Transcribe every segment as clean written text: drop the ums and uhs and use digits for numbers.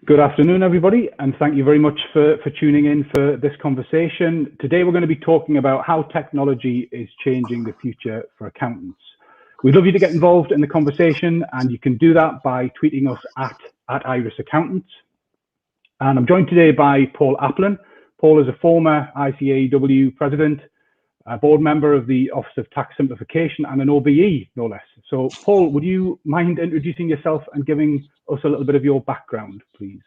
Good afternoon, everybody, and thank you very much for tuning in for this conversation. Today, we're going to be talking about how technology is changing the future for accountants. We'd love you to get involved in the conversation, and you can do that by tweeting us at Iris Accountants. And I'm joined today by Paul Aplin. Paul is a former ICAEW president, a board member of the Office of Tax Simplification, and an OBE, no less. So, Paul, would you mind introducing yourself and giving us a little bit of your background, please?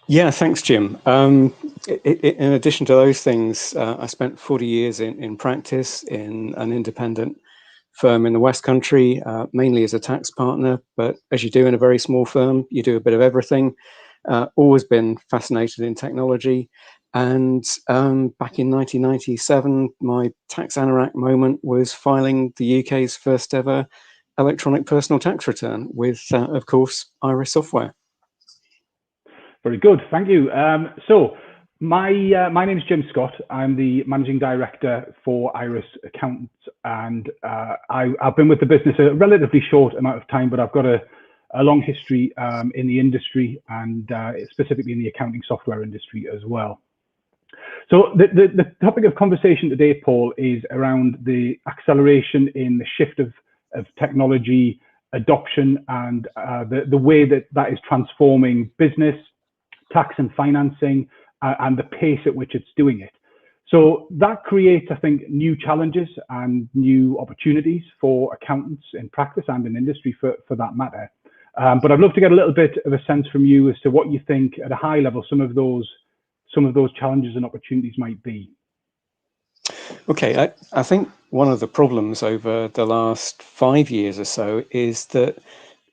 Yeah, thanks, Jim. In addition to those things, I spent 40 years in practice in an independent firm in the West Country, mainly as a tax partner. But as you do in a very small firm, you do a bit of everything. Always been fascinated in technology. And back in 1997, my tax anorak moment was filing the UK's first ever electronic personal tax return with, of course, Iris software. Very good, thank you. So my name is Jim Scott. I'm the managing director for Iris Accountants, and I've been with the business a relatively short amount of time, but I've got a long history in the industry, and specifically in the accounting software industry as well. So the topic of conversation today, Paul, is around the acceleration in the shift of technology adoption and the way that is transforming business, tax and financing, and the pace at which it's doing it. So that creates, I think, new challenges and new opportunities for accountants in practice and in industry for that matter. But I'd love to get a little bit of a sense from you as to what you think at a high level some of those challenges and opportunities might be. Okay, I think one of the problems over the last 5 years or so is that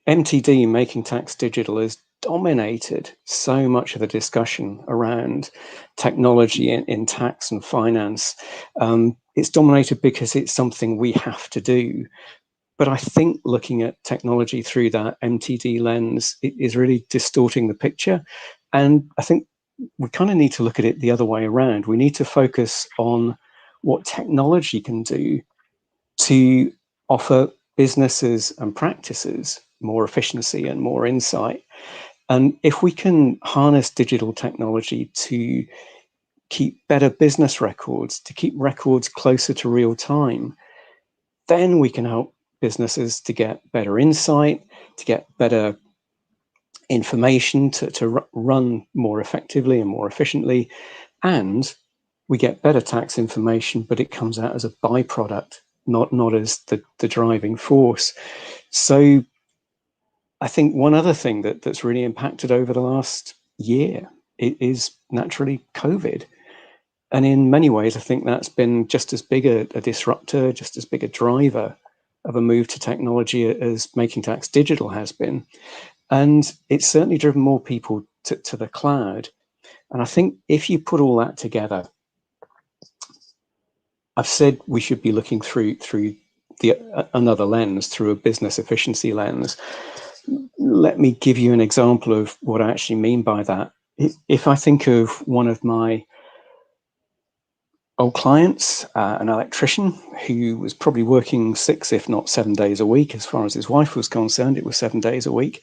MTD, Making Tax Digital, has dominated so much of the discussion around technology in tax and finance. It's dominated because it's something we have to do. But I think looking at technology through that MTD lens is really distorting the picture. And I think we kind of need to look at it the other way around. We need to focus on what technology can do to offer businesses and practices more efficiency and more insight. And if we can harness digital technology to keep better business records, to keep records closer to real time, then we can help businesses to get better insight, to get better information, to run more effectively and more efficiently. And we get better tax information, but it comes out as a byproduct, not as the driving force. So I think one other thing that's really impacted over the last year is naturally COVID. And in many ways, I think that's been just as big a disruptor, just as big a driver of a move to technology as Making Tax Digital has been. And it's certainly driven more people to the cloud. And I think if you put all that together, I've said we should be looking through another lens, through a business efficiency lens. Let me give you an example of what I actually mean by that. If I think of one of my old clients, an electrician who was probably working 6, if not 7 days a week, as far as his wife was concerned, it was 7 days a week.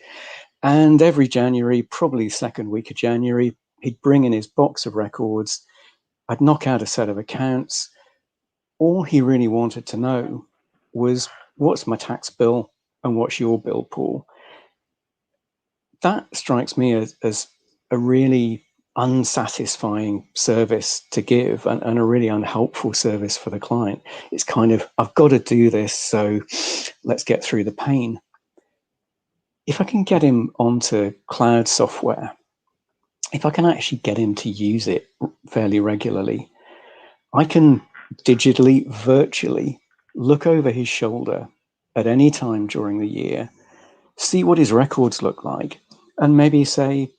And every January, probably second week of January, he'd bring in his box of records. I'd knock out a set of accounts. All he really wanted to know was, what's my tax bill and what's your bill, Paul? That strikes me as a really unsatisfying service to give and a really unhelpful service for the client. It's kind of, I've got to do this, so let's get through the pain. If I can get him onto cloud software, if I can actually get him to use it fairly regularly, I can digitally, virtually look over his shoulder at any time during the year, see what his records look like, and maybe say,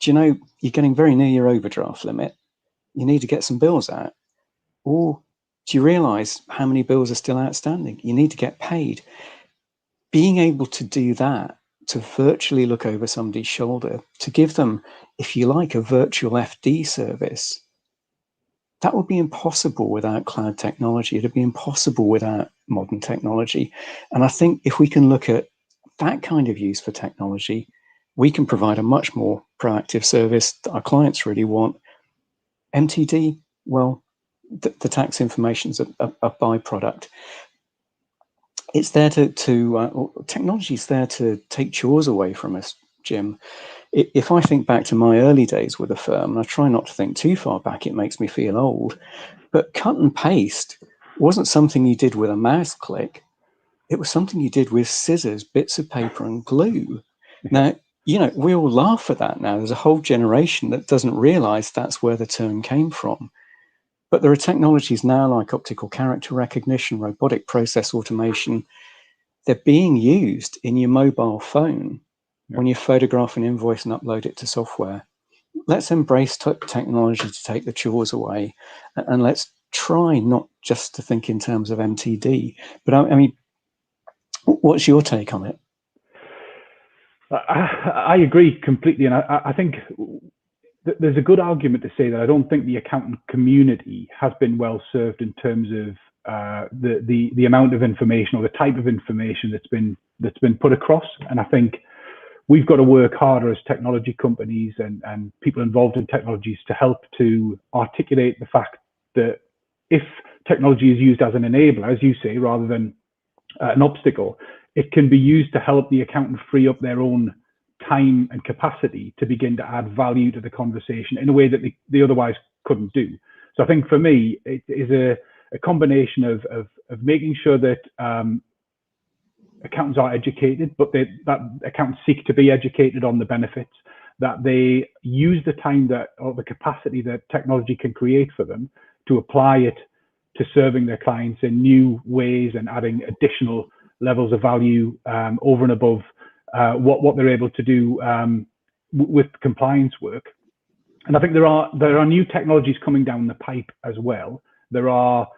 do you know, you're getting very near your overdraft limit. You need to get some bills out. Or do you realize how many bills are still outstanding? You need to get paid. Being able to do that, to virtually look over somebody's shoulder, to give them, if you like, a virtual FD service, that would be impossible without cloud technology. It'd be impossible without modern technology. And I think if we can look at that kind of use for technology, we can provide a much more proactive service that our clients really want. MTD, well, the tax information is a byproduct. It's there technology is there to take chores away from us, Jim. If I think back to my early days with a firm, and I try not to think too far back, it makes me feel old, but cut and paste wasn't something you did with a mouse click. It was something you did with scissors, bits of paper, and glue. Now, we all laugh at that now. There's a whole generation that doesn't realize that's where the term came from. But there are technologies now like optical character recognition, robotic process automation. They're being used in your mobile phone when you photograph an invoice and upload it to software. Let's embrace technology to take the chores away, and let's try not just to think in terms of MTD. But I mean, what's your take on it? I agree completely, and I think there's a good argument to say that I don't think the accountant community has been well served in terms of the amount of information or the type of information that's been put across. And I think we've got to work harder as technology companies and people involved in technologies to help to articulate the fact that if technology is used as an enabler, as you say, rather than an obstacle, it can be used to help the accountant free up their own time and capacity to begin to add value to the conversation in a way that they otherwise couldn't do. So I think for me, it is a combination of making sure that accountants are educated, but that accountants seek to be educated on the benefits, that they use the time or the capacity that technology can create for them to apply it to serving their clients in new ways and adding additional levels of value over and above what they're able to do with compliance work. And I think there are new technologies coming down the pipe as well. There are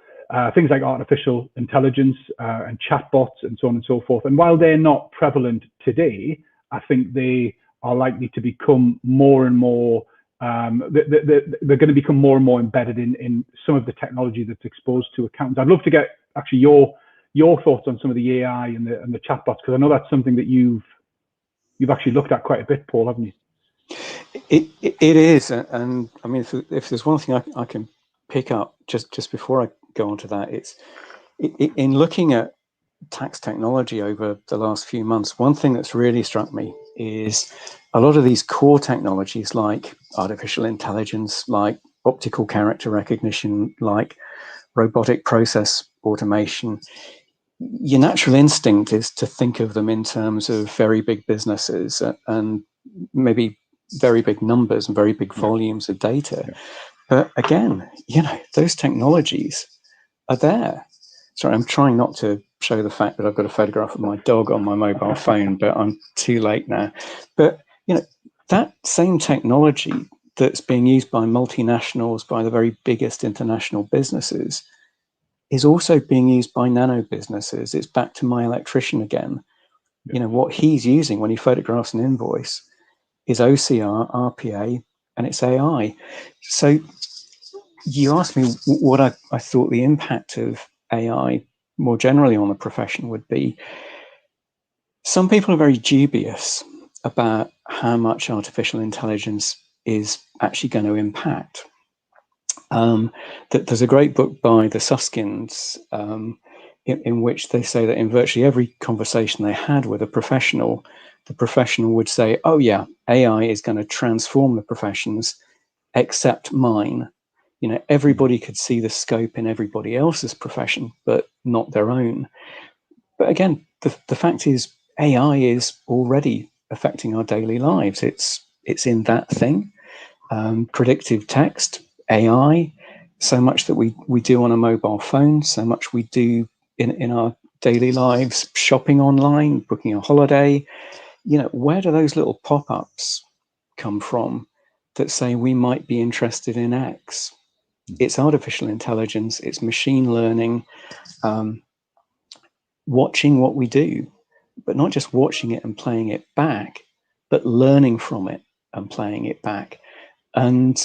things like artificial intelligence and chatbots and so on and so forth. And while they're not prevalent today, I think they are likely to become more and more, they're going to become more and more embedded in some of the technology that's exposed to accountants. I'd love to get actually your thoughts on some of the AI and the chatbots, because I know that's something that you've actually looked at quite a bit, Paul, haven't you? It is, and I mean, if there's one thing I can pick up just before I go on to that, it's in looking at tax technology over the last few months. One thing that's really struck me is a lot of these core technologies like artificial intelligence, like optical character recognition, like robotic process automation. Your natural instinct is to think of them in terms of very big businesses and maybe very big numbers and very big volumes of data. But again, those technologies are there. Sorry, I'm trying not to show the fact that I've got a photograph of my dog on my mobile phone, but I'm too late now. But, that same technology that's being used by multinationals, by the very biggest international businesses, is also being used by nano businesses. It's back to my electrician again. What he's using when he photographs an invoice is OCR, RPA, and it's AI. So you asked me what I thought the impact of AI more generally on the profession would be. Some people are very dubious about how much artificial intelligence is actually going to impact. There's a great book by the Suskins in which they say that in virtually every conversation they had with a professional, the professional would say, oh yeah, AI is going to transform the professions except mine. Everybody could see the scope in everybody else's profession, but not their own. But again, the fact is AI is already affecting our daily lives. It's in that thing. Predictive text, AI, so much that we do on a mobile phone, so much we do in our daily lives, shopping online, booking a holiday. Where do those little pop-ups come from that say we might be interested in X? It's artificial intelligence, it's machine learning, watching what we do, but not just watching it and playing it back, but learning from it and playing it back. And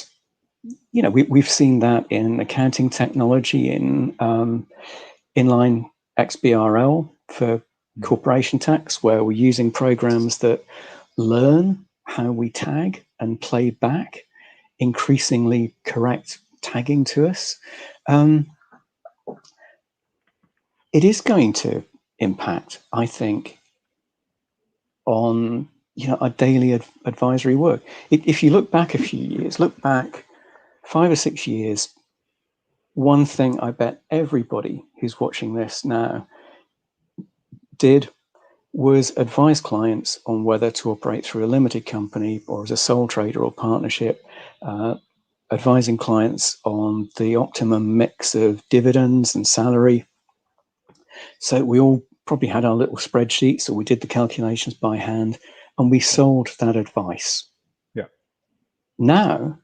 we've seen that in accounting technology, in inline XBRL for corporation tax, where we're using programs that learn how we tag and play back increasingly correct tagging to us, it is going to impact, I think, on our daily advisory work. If you look back a few years, look back 5 or 6 years, one thing I bet everybody who's watching this now did was advise clients on whether to operate through a limited company or as a sole trader or partnership, advising clients on the optimum mix of dividends and salary. So we all probably had our little spreadsheets, or we did the calculations by hand, and we sold that advice. Yeah. Now,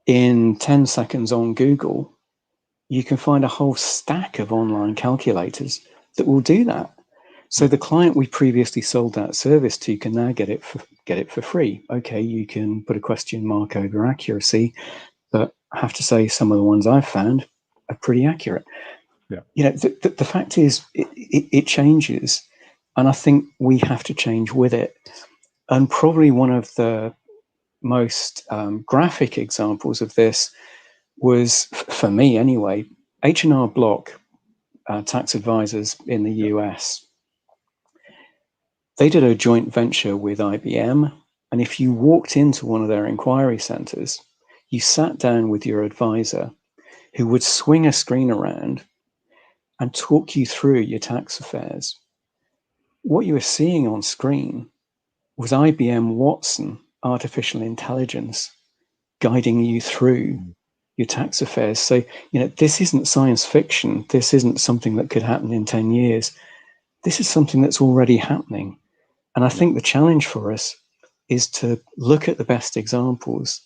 in 10 seconds on Google, you can find a whole stack of online calculators that will do that. So the client we previously sold that service to can now get it for free. Okay, you can put a question mark over accuracy, but I have to say some of the ones I've found are pretty accurate. Yeah. The fact is, it changes, and I think we have to change with it. And probably one of the most graphic examples of this was, for me anyway, H&R Block, tax advisors in the US. They did a joint venture with IBM, and if you walked into one of their inquiry centers, you sat down with your advisor, who would swing a screen around and talk you through your tax affairs. What you were seeing on screen was IBM Watson artificial intelligence guiding you through your tax affairs. So, this isn't science fiction. This isn't something that could happen in 10 years. This is something that's already happening. And I think the challenge for us is to look at the best examples,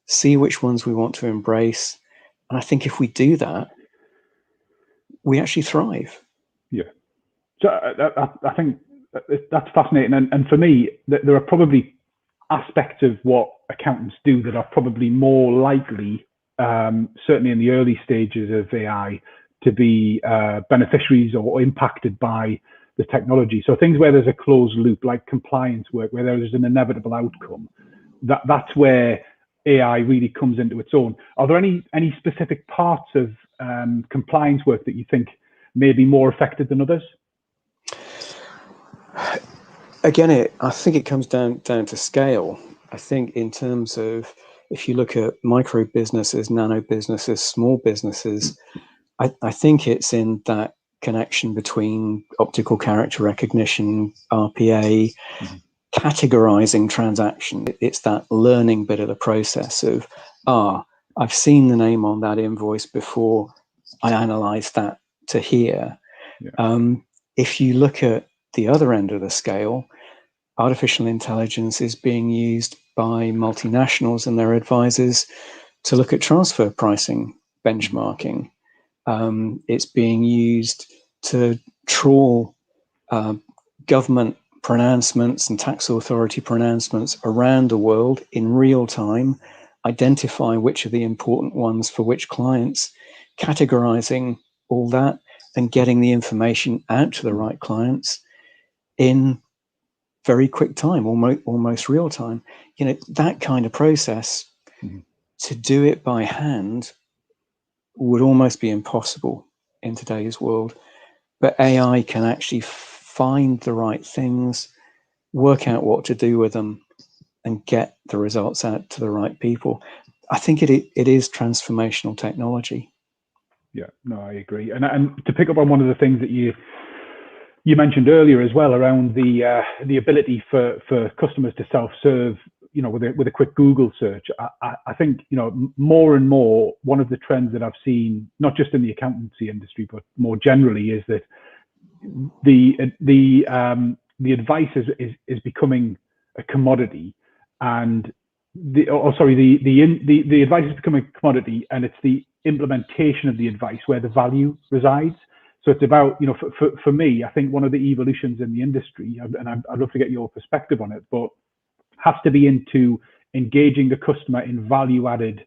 see which ones we want to embrace. And I think if we do that, we actually thrive. Yeah. So I think that's fascinating. And for me, there are probably aspects of what accountants do that are probably more likely, certainly in the early stages of AI, to be beneficiaries or impacted by the technology. So things where there's a closed loop, like compliance work, where there is an inevitable outcome, that's where AI really comes into its own. Are there any specific parts of compliance work that you think may be more affected than others? Again, I think it comes down to scale. I think in terms of, if you look at micro businesses, nano businesses, small businesses, I think it's in that connection between optical character recognition, RPA, categorizing transaction. It's that learning bit of the process of, I've seen the name on that invoice before, I analyze that to here. Yeah. If you look at the other end of the scale, artificial intelligence is being used by multinationals and their advisors to look at transfer pricing benchmarking. It's being used to trawl government pronouncements and tax authority pronouncements around the world in real time, identify which are the important ones for which clients, categorizing all that and getting the information out to the right clients in very quick time, almost real time. That kind of process, to do it by hand would almost be impossible in today's world. But AI can actually find the right things, work out what to do with them, and get the results out to the right people. I think it is transformational technology. Yeah, no, I agree. And to pick up on one of the things that you mentioned earlier as well, around the ability for customers to self-serve, with a quick Google search, I think, more and more, one of the trends that I've seen, not just in the accountancy industry, but more generally, is that the advice is becoming a commodity, and the advice is becoming a commodity, and it's the implementation of the advice where the value resides. So it's about, for me, I think one of the evolutions in the industry, and I'd love to get your perspective on it, but has to be into engaging the customer in value-added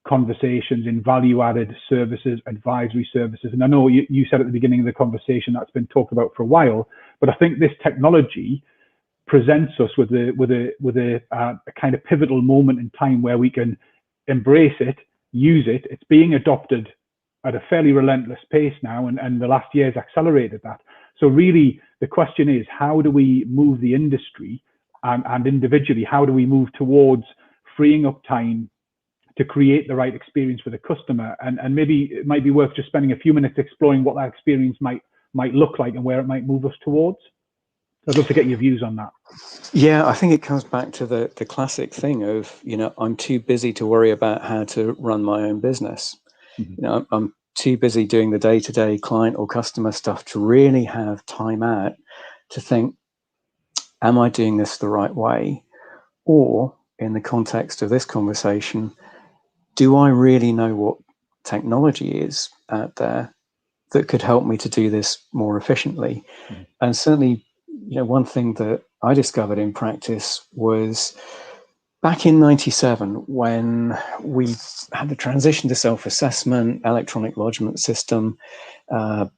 conversations, in value-added services, advisory services. And I know you said at the beginning of the conversation that's been talked about for a while, but I think this technology presents us with a kind of pivotal moment in time where we can embrace it, use it. It's being adopted at a fairly relentless pace now, and the last year's accelerated that. So really, the question is, how do we move the industry and individually, how do we move towards freeing up time to create the right experience for the customer? And maybe it might be worth just spending a few minutes exploring what that experience might look like and where it might move us towards. I'd love to get your views on that. Yeah, I think it comes back to the classic thing of, I'm too busy to worry about how to run my own business. Mm-hmm. I'm too busy doing the day-to-day client or customer stuff to really have time out to think, am I doing this the right way? Or in the context of this conversation, do I really know what technology is out there that could help me to do this more efficiently? Mm-hmm. And certainly, one thing that I discovered in practice was back in '97, when we had the transition to self-assessment, electronic lodgement system,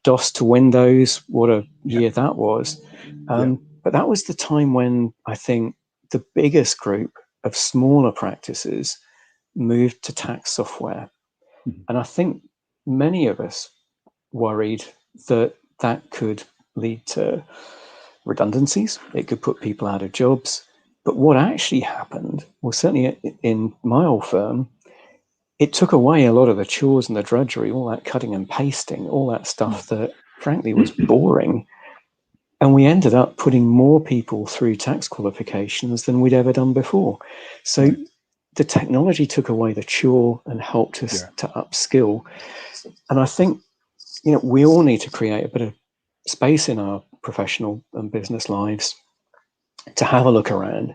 DOS to Windows, what a year that was. But that was the time when I think the biggest group of smaller practices moved to tax software. Mm-hmm. And I think many of us worried that could lead to redundancies. It could put people out of jobs. But what actually happened, well, certainly in my old firm, it took away a lot of the chores and the drudgery, all that cutting and pasting, all that stuff that frankly was boring. And we ended up putting more people through tax qualifications than we'd ever done before. So the technology took away the chore and helped us to upskill. And I think, we all need to create a bit of space in our professional and business lives to have a look around.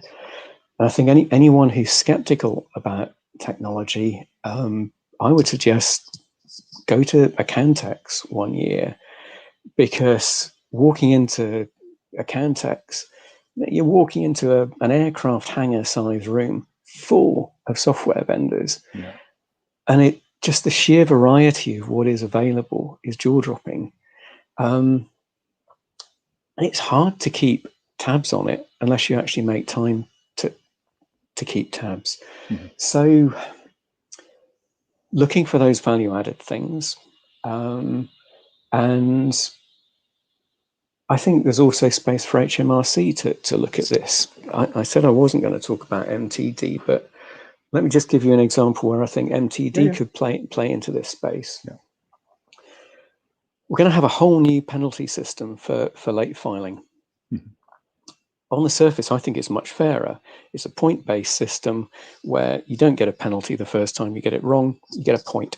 And I think anyone who's skeptical about technology, I would suggest go to Accountex one year, because walking into Accountex, you're walking into an aircraft hangar size room full of software vendors. Yeah. And just the sheer variety of what is available is jaw-dropping. And it's hard to keep tabs on it unless you actually make time to keep tabs. Mm-hmm. So looking for those value-added things. And I think there's also space for HMRC to look at this. I said I wasn't going to talk about MTD, but let me just give you an example where I think MTD could play into this space. Yeah. We're going to have a whole new penalty system for late filing. Mm-hmm. On the surface, I think it's much fairer. It's a point-based system where you don't get a penalty the first time you get it wrong. You get a point.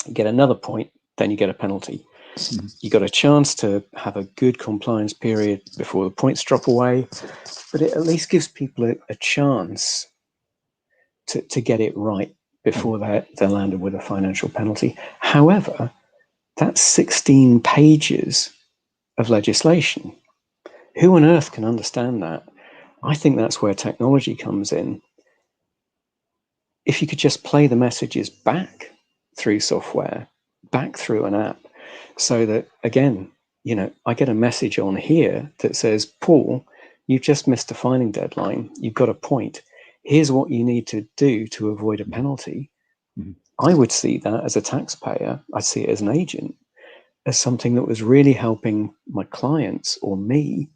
You get another point, then you get a penalty. Mm-hmm. You got a chance to have a good compliance period before the points drop away, but it at least gives people a chance to get it right before they're landed with a financial penalty. However, that's 16 pages of legislation. Who on earth can understand that? I think that's where technology comes in. If you could just play the messages back through software, back through an app, so that, again, I get a message on here that says, Paul, you've just missed a filing deadline. You've got a point. Here's what you need to do to avoid a penalty. Mm-hmm. I would see that as a taxpayer. I'd see it as an agent, as something that was really helping my clients or me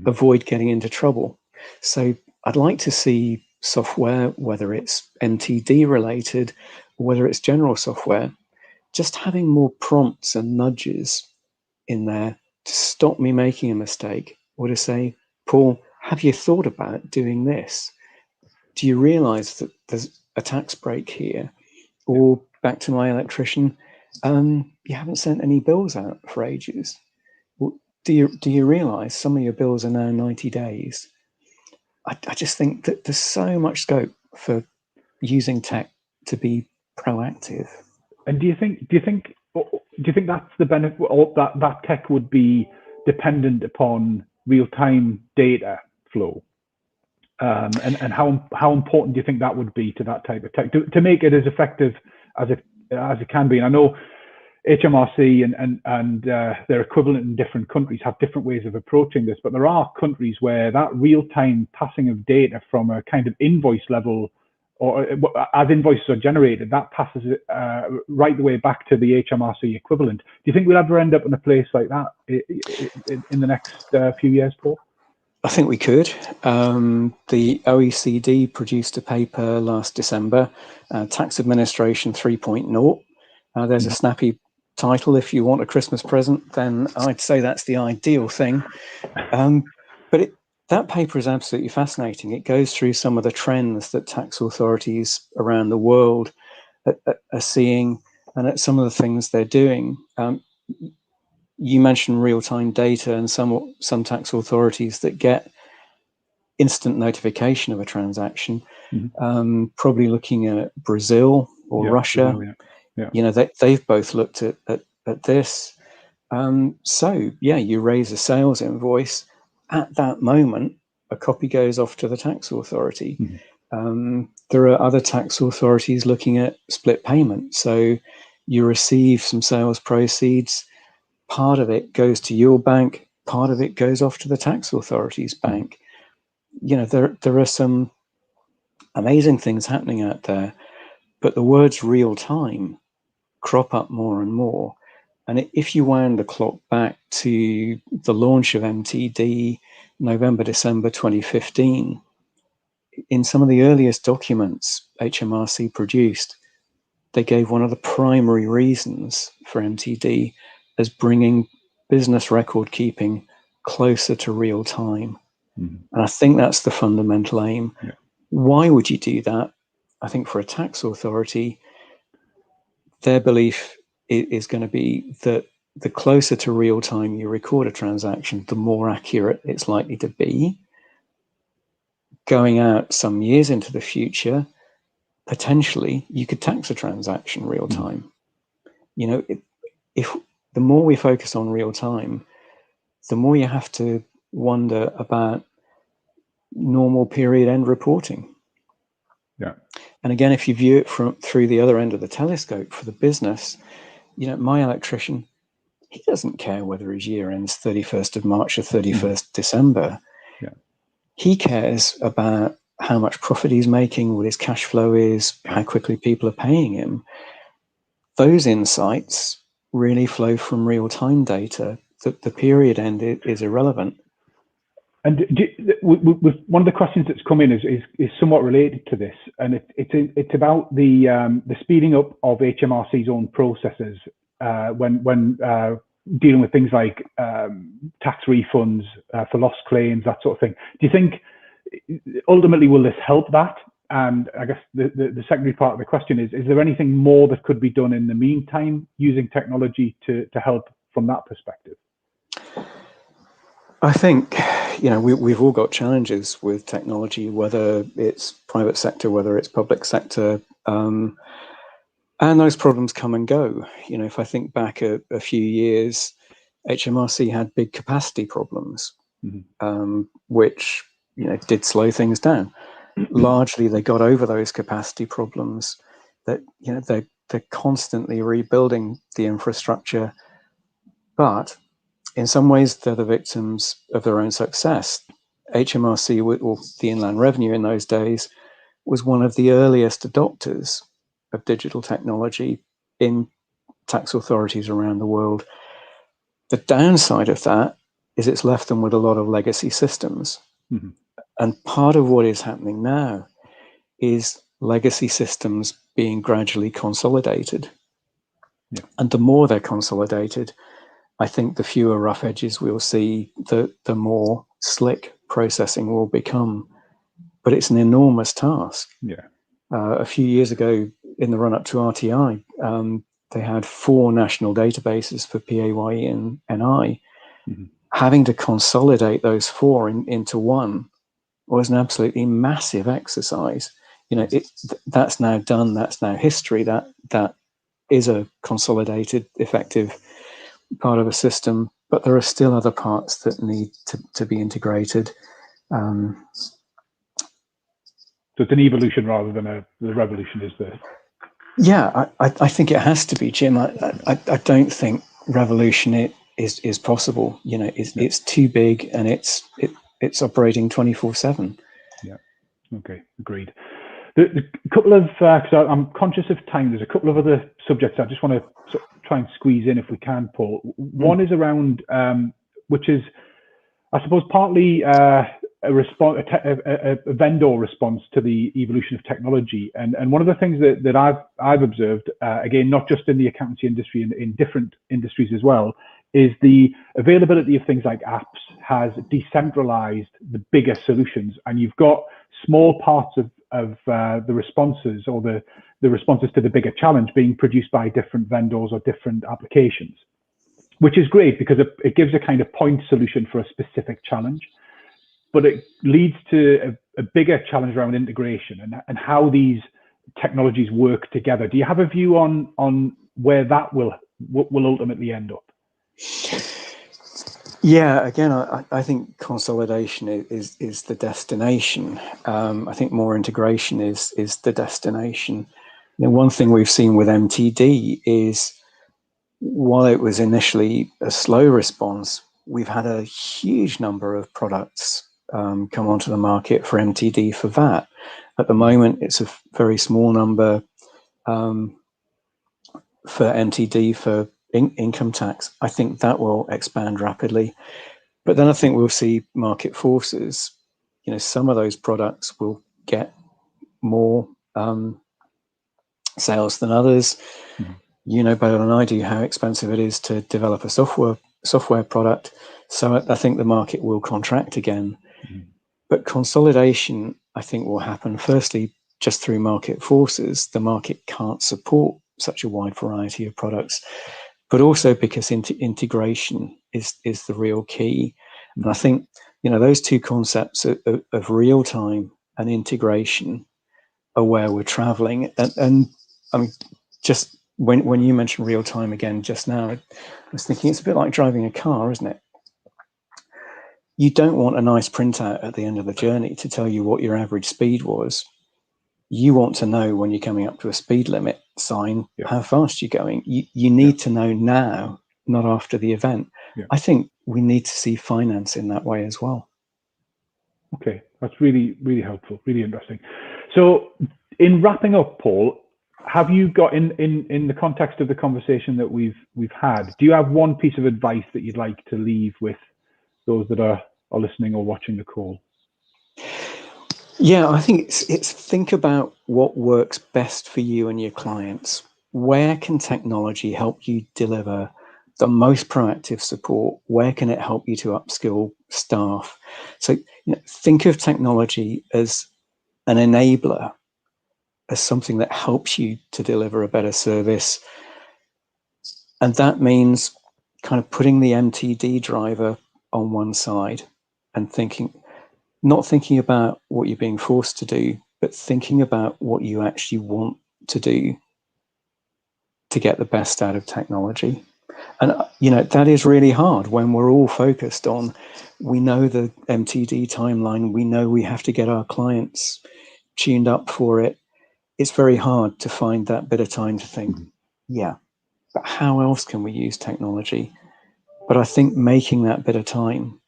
avoid getting into trouble. So I'd like to see software, whether it's MTD related or whether it's general software, just having more prompts and nudges in there to stop me making a mistake, or to say, Paul, have you thought about doing this? Do you realize that there's a tax break here? Or back to my electrician, you haven't sent any bills out for ages. Well, do you realize some of your bills are now 90 days? I just think that there's so much scope for using tech to be proactive. And do you think that's the benefit, or that tech would be dependent upon real-time data flow? And how important do you think that would be to that type of tech to make it as effective as it can be? And I know HMRC and their equivalent in different countries have different ways of approaching this, but there are countries where that real-time passing of data from a kind of invoice level, or as invoices are generated, that passes right the way back to the HMRC equivalent. Do you think we'll ever end up in a place like that in the next few years, Paul? I think we could. The OECD produced a paper last December, Tax Administration 3.0. There's a snappy title. If you want a Christmas present, then I'd say that's the ideal thing. But that paper is absolutely fascinating. It goes through some of the trends that tax authorities around the world are seeing, and at some of the things they're doing. You mentioned real-time data, and some tax authorities that get instant notification of a transaction. Probably looking at Brazil or Russia. Brazil, yeah. You know, they've both looked at this. So yeah, you raise a sales invoice. At that moment, a copy goes off to the tax authority. There are other tax authorities looking at split payment. So you receive some sales proceeds. Part of it goes to your bank. Part of it goes off to the tax authority's bank. You know, there are some amazing things happening out there, but the words real time crop up more and more. And if you wound the clock back to the launch of MTD, November, December 2015, in some of the earliest documents HMRC produced, they gave one of the primary reasons for MTD as bringing business record keeping closer to real time. And I think that's the fundamental aim. Why would you do that? I think for a tax authority, their belief is going to be that the closer to real time you record a transaction, the more accurate it's likely to be. Going out some years into the future, potentially you could tax a transaction real time. You know, if the more we focus on real time, the more you have to wonder about normal period end reporting. And again, if you view it through the other end of the telescope for the business, you know, my electrician, he doesn't care whether his year ends 31st of March or 31st December. He cares about how much profit he's making, what his cash flow is, how quickly people are paying him. Those insights really flow from real-time data. The period end is irrelevant. And one of the questions that's come in is somewhat related to this, and it's about the speeding up of HMRC's own processes when dealing with things like tax refunds for lost claims, that sort of thing. Do you think ultimately will this help that? And I guess the secondary part of the question is there anything more that could be done in the meantime using technology to help from that perspective? I think, you know, we've all got challenges with technology, whether it's private sector, whether it's public sector, and those problems come and go. You know, if I think back a few years, HMRC had big capacity problems, which, you know, did slow things down. Largely, they got over those capacity problems. That, you know, they're constantly rebuilding the infrastructure, but in some ways, they're the victims of their own success. HMRC, or the Inland Revenue in those days, was one of the earliest adopters of digital technology in tax authorities around the world. The downside of that is it's left them with a lot of legacy systems. And part of what is happening now is legacy systems being gradually consolidated. And the more they're consolidated, I think the fewer rough edges we'll see, the more slick processing will become. But it's an enormous task. A few years ago, in the run-up to RTI, they had 4 national databases for PAYE and NI. Having to consolidate those 4 into one was an absolutely massive exercise. You know, that's now done. That's now history. That is a consolidated, effective part of a system, but there are still other parts that need to be integrated. So it's an evolution rather than the revolution, is there? Yeah, I think it has to be, Jim. I don't think revolution is possible. You know, it's too big, and it's operating 24/7. Yeah. Okay. Agreed. The couple of, because I'm conscious of time, there's a couple of other subjects I just want to sort of try and squeeze in if we can, Paul. One is around, which is, I suppose, partly a vendor response to the evolution of technology. And one of the things that I've observed, again, not just in the accountancy industry, in different industries as well, is the availability of things like apps has decentralized the bigger solutions, and you've got small parts of the responses, or the responses to the bigger challenge, being produced by different vendors or different applications, which is great because it gives a kind of point solution for a specific challenge, but it leads to a bigger challenge around integration and how these technologies work together. Do you have a view on where that will ultimately end up? Yeah, again, I think consolidation is the destination. I think more integration is the destination. You know, one thing we've seen with MTD is, while it was initially a slow response, we've had a huge number of products come onto the market for MTD for VAT. At the moment, it's a very small number for MTD for income tax. I think that will expand rapidly. But then I think we'll see market forces. You know, some of those products will get more sales than others. Mm-hmm. You know better than I do how expensive it is to develop a software product. So I think the market will contract again. Mm-hmm. But consolidation, I think, will happen firstly just through market forces. The market can't support such a wide variety of products, but also because integration is the real key. Mm-hmm. And I think, you know, those two concepts of real time and integration are where we're traveling. And I mean, just when you mentioned real time again just now, I was thinking it's a bit like driving a car, isn't it? You don't want a nice printout at the end of the journey to tell you what your average speed was. You want to know when you're coming up to a speed limit sign, how fast you're going. You need to know now, not after the event. Yeah. I think we need to see finance in that way as well. Okay, that's really, really helpful, really interesting. So in wrapping up, Paul, have you got, in the context of the conversation that we've had, do you have one piece of advice that you'd like to leave with those that are listening or watching the call? Yeah, I think it's think about what works best for you and your clients. Where can technology help you deliver the most proactive support? Where can it help you to upskill staff? So, you know, think of technology as an enabler, as something that helps you to deliver a better service. And that means kind of putting the MTD driver on one side and not thinking about what you're being forced to do, but thinking about what you actually want to do to get the best out of technology. And, you know, that is really hard when we're all focused on, we know the MTD timeline, we know we have to get our clients tuned up for it. It's very hard to find that bit of time to think, yeah, but how else can we use technology? But I think making that bit of time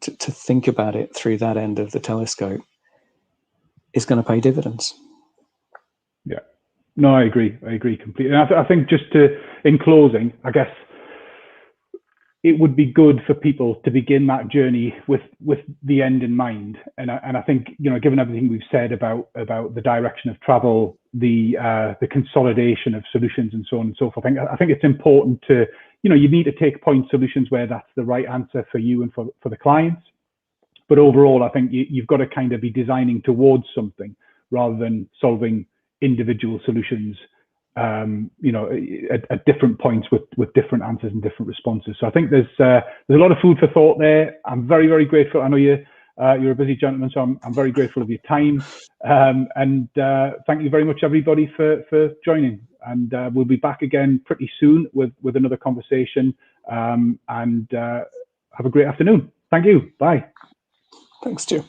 to think about it through that end of the telescope is going to pay dividends. Yeah, no, I agree completely. And I think just in closing, I guess it would be good for people to begin that journey with the end in mind. And I think, you know, given everything we've said about the direction of travel, the consolidation of solutions and so on and so forth, I think it's important to, you know, you need to take point solutions where that's the right answer for you and for the clients. But overall, I think you've got to kind of be designing towards something rather than solving individual solutions, you know, at different points with different answers and different responses. So I think there's a lot of food for thought there. I'm very, very grateful. I know you're a busy gentleman, so I'm very grateful of your time. And thank you very much, everybody, for joining. And we'll be back again pretty soon with another conversation. And have a great afternoon. Thank you. Bye. Thanks, Stu.